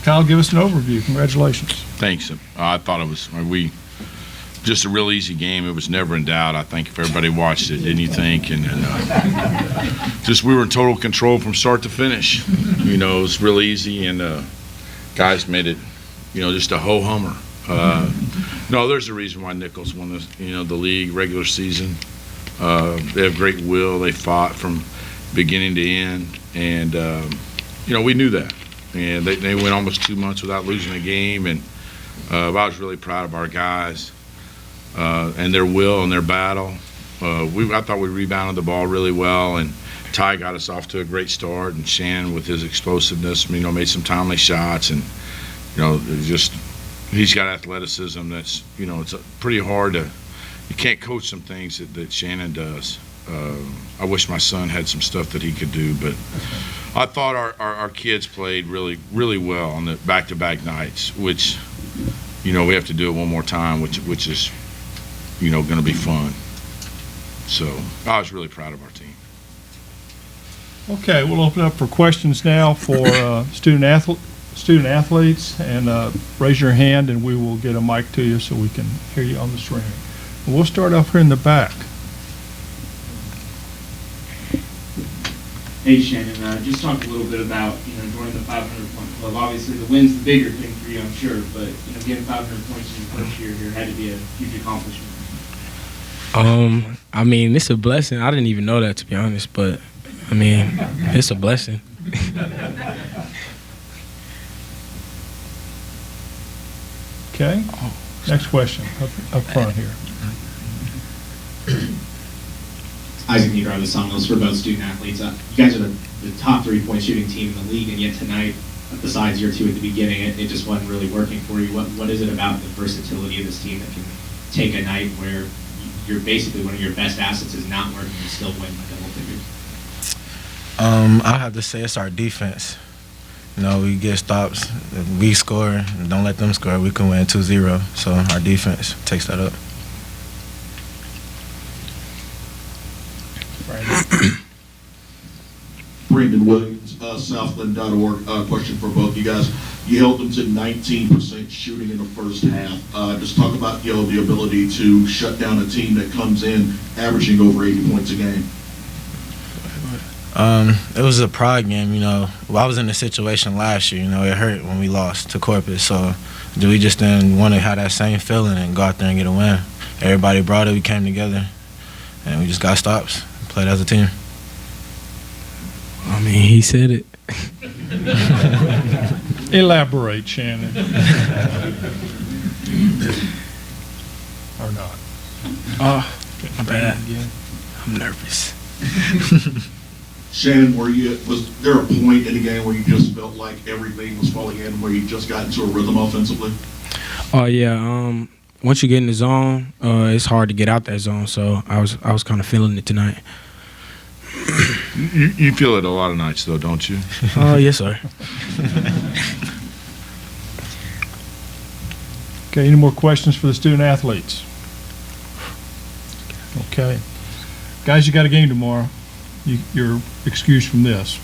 Kyle, give us an overview. Congratulations. Thanks. I thought it was just a real easy game. It was never in doubt. I think if everybody watched it, didn't you think? And just we were in total control from start to finish. It was real easy, and guys made it, just a ho-hummer. No, there's a reason why Nicholls won this, the league regular season. They have great will. They fought from beginning to end, and we knew that. And they went almost 2 months without losing a game, and I was really proud of our guys and their will and their battle. I thought we rebounded the ball really well, and Ty got us off to a great start, and Shannon with his explosiveness, made some timely shots, and he's got athleticism that's it's pretty hard to. You can't coach some things that Shannon does. I wish my son had some stuff that he could do, but I thought our kids played really, really well on the back-to-back nights, which, we have to do it one more time, which is, going to be fun. So I was really proud of our team. Okay, we'll open up for questions now for student athletes, and raise your hand, and we will get a mic to you so we can hear you on the stream. We'll start off here in the back. Hey Shannon, just talk a little bit about joining the 500-point club. Obviously, the win's the bigger thing for you, I'm sure, but getting 500 points in your first year here had to be a huge accomplishment. It's a blessing. I didn't even know that, to be honest, but it's a blessing. Okay. Next question up front here. Isaac Needar, the Seminoles, for both student athletes. You guys are the top 3-point shooting team in the league, and yet tonight, besides your two at the beginning, it just wasn't really working for you. What is it about the versatility of this team that can take a night where you're basically one of your best assets is not working and still win by double figures? I have to say it's our defense. We get stops. If we score and don't let them score, we can win 2-0. So our defense takes that up. Brandon Williams, Southland.org. Question for both you guys. You held them to 19% shooting in the first half. Just talk about the ability to shut down a team that comes in averaging over 80 points a game. It was a pride game, I was in the situation last year, it hurt when we lost to Corpus, so we just didn't want to have that same feeling and go out there and get a win. Everybody brought it, we came together, and we just got stops, played as a team. He said it. Elaborate, Shannon. Or not. My bad. I'm nervous. Shannon, was there a point in the game where you just felt like everything was falling in, where you just got into a rhythm offensively? Oh yeah. Once you get in the zone, it's hard to get out that zone. So I was kind of feeling it tonight. You feel it a lot of nights, though, don't you? Yes, sir. Okay, any more questions for the student athletes? Okay. Guys, you got a game tomorrow. You're excused from this.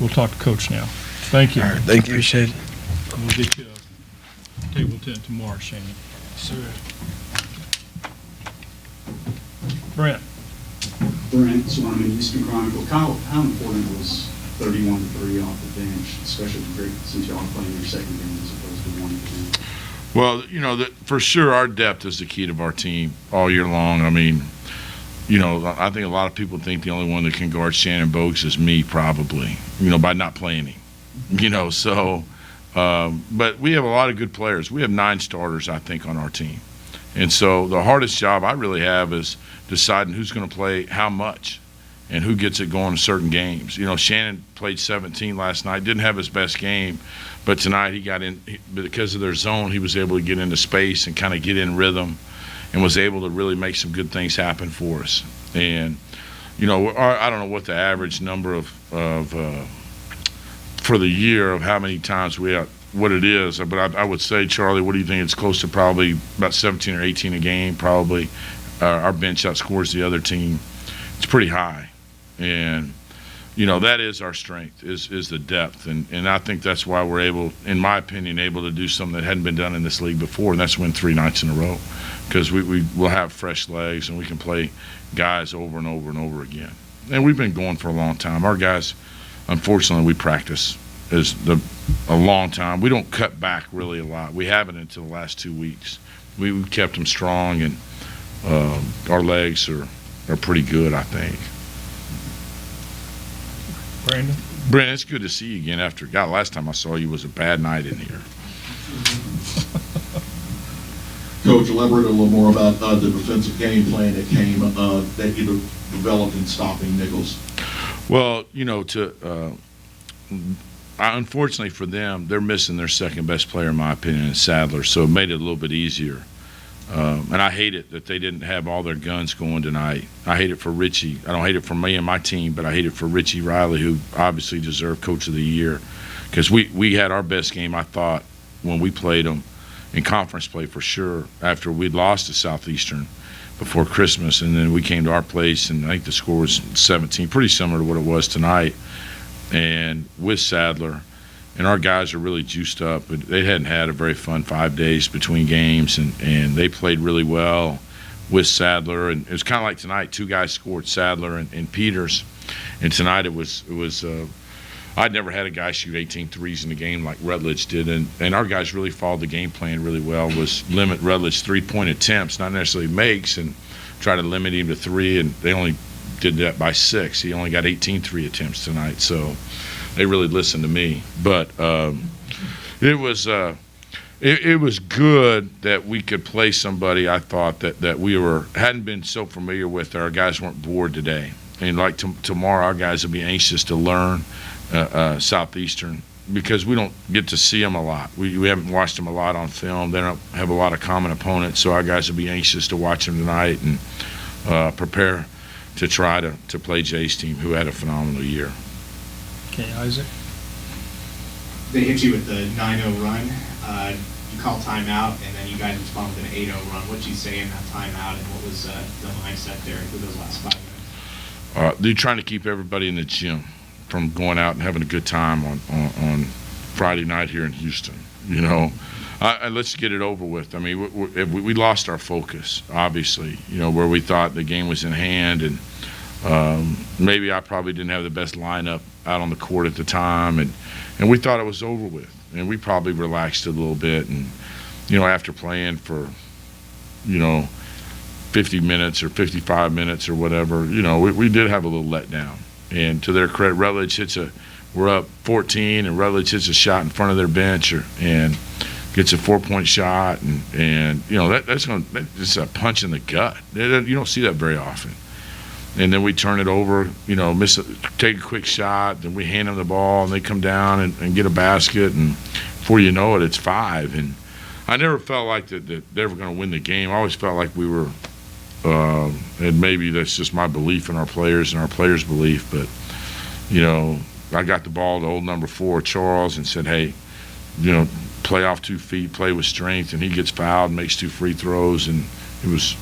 We'll talk to Coach now. Thank you. All right, thank you. Appreciate it. We'll get you a table tent tomorrow, Shannon. Sir. Brent. Brent Swarman, Eastern Chronicle. How important was 31-3 off the bench, especially since y'all are playing your second game as opposed to one game? Well, for sure our depth is the key to our team all year long. I think a lot of people think the only one that can guard Shannon Bogues is me, probably, by not playing him. But we have a lot of good players. We have 9 starters, I think, on our team. And so the hardest job I really have is deciding who's going to play how much and who gets it going in certain games. Shannon played 17 last night, didn't have his best game, but tonight he got in, because of their zone, he was able to get into space and kind of get in rhythm and was able to really make some good things happen for us. And, I don't know what the average number for the year of how many times what it is, but I would say, Charlie, what do you think? It's close to probably about 17 or 18 a game, probably. Our bench outscores the other team. It's pretty high. And that is our strength, is the depth. And I think that's why we're able, in my opinion, able to do something that hadn't been done in this league before, and that's win 3 nights in a row. Because we'll have fresh legs, and we can play guys over and over and over again. And we've been going for a long time. Our guys, unfortunately, we practice a long time. We don't cut back really a lot. We haven't until the last 2 weeks. We've kept them strong, and our legs are pretty good, I think. Brandon, it's good to see you again after, God, last time I saw you was a bad night in here. Coach, elaborate a little more about the defensive game plan that that you developed in stopping Nicholls. Well, unfortunately for them, they're missing their second best player, in my opinion, in Sadler, so it made it a little bit easier. And I hate it that they didn't have all their guns going tonight. I hate it for Richie. I don't hate it for me and my team, but I hate it for Richie Riley, who obviously deserved Coach of the Year, because we had our best game, I thought, when we played them in conference play for sure, after we'd lost to Southeastern before Christmas, and then we came to our place, and I think the score was 17, pretty similar to what it was tonight, and with Sadler. And our guys are really juiced up. But they hadn't had a very fun 5 days between games, and they played really well with Sadler. And it was kind of like tonight, 2 guys scored, Sadler and Peters. And tonight it was I'd never had a guy shoot 18 threes in the game like Rutledge did. And our guys really followed the game plan really well, was limit Rutledge 3-point attempts, not necessarily makes, and try to limit him to 3. And they only did that by 6. He only got 18 3 attempts tonight. So they really listened to me, but it was good that we could play somebody. I thought that we hadn't been so familiar with. Our guys weren't bored today, and like tomorrow, our guys will be anxious to learn Southeastern, because we don't get to see them a lot. We haven't watched them a lot on film. They don't have a lot of common opponents, so our guys will be anxious to watch them tonight and prepare to try to play Jay's team, who had a phenomenal year. Okay, Isaac. They hit you with the 9-0 run. You called timeout, and then you guys responded with an 8-0 run. What did you say in that timeout, and what was the mindset there for those last 5 minutes? They're trying to keep everybody in the gym from going out and having a good time on Friday night here in Houston. Let's get it over with. I mean, we lost our focus, obviously, where we thought the game was in hand, and maybe I probably didn't have the best lineup out on the court at the time, and we thought it was over with, and we probably relaxed a little bit. And after playing for 50 minutes or 55 minutes or whatever, we did have a little letdown. And to their credit, Rutledge we're up 14, and Rutledge hits a shot in front of their bench and gets a 4-point shot, and that's a punch in the gut. You don't see that very often. And then we turn it over, take a quick shot, then we hand them the ball, and they come down and get a basket, and before you know it, it's 5. And I never felt like that they were going to win the game. I always felt like we were, and maybe that's just my belief in our players and our players' belief, but, I got the ball to old number 4, Charles, and said, hey, play off 2 feet, play with strength, and he gets fouled and makes 2 free throws, and it was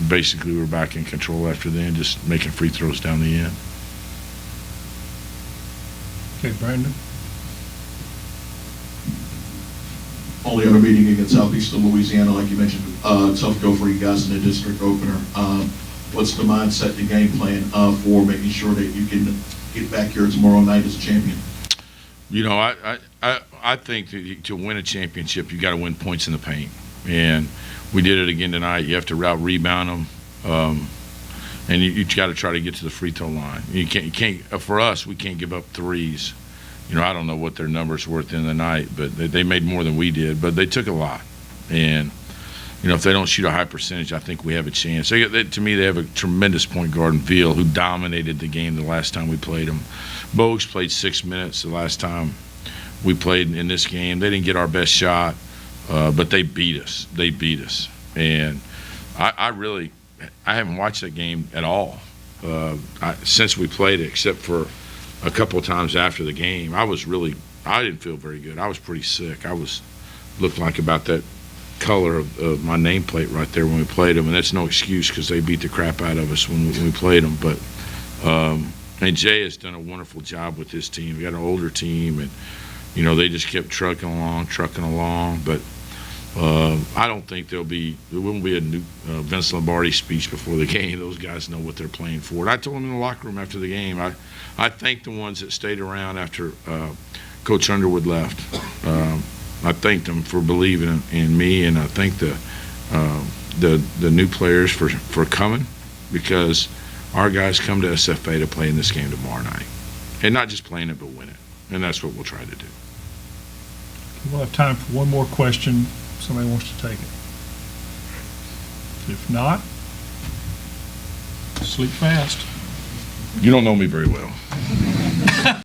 basically we were back in control after then, just making free throws down the end. Okay, Brandon. Only other meeting against Southeastern Louisiana, like you mentioned, tough go for you guys in the district opener. What's the mindset, the game plan for making sure that you can get back here tomorrow night as a champion? I think that to win a championship, you got to win points in the paint, and we did it again tonight. You have to rebound them, and you got to try to get to the free throw line. You can't. For us, we can't give up threes. I don't know what their numbers were at the end of the night, but they made more than we did. But they took a lot, and if they don't shoot a high percentage, I think we have a chance. To me, they have a tremendous point guard in Veal, who dominated the game the last time we played them. Bogues played 6 minutes the last time we played in this game. They didn't get our best shot. But they beat us. And I haven't watched that game at all since we played it, except for a couple of times after the game. I didn't feel very good. I was pretty sick. Looked like about that color of my nameplate right there when we played them, and that's no excuse because they beat the crap out of us when we played them. But And Jay has done a wonderful job with his team. We got an older team, and you know they just kept trucking along. But I don't think there won't be a new Vince Lombardi speech before the game. Those guys know what they're playing for. And I told them in the locker room after the game. I thanked the ones that stayed around after Coach Underwood left. I thanked them for believing in me, and I thank the new players for coming, because our guys come to SFA to play in this game tomorrow night, and not just playing it but win it, and that's what we'll try to do. We'll have time for one more question. If somebody wants to take it. If not, sleep fast. You don't know me very well.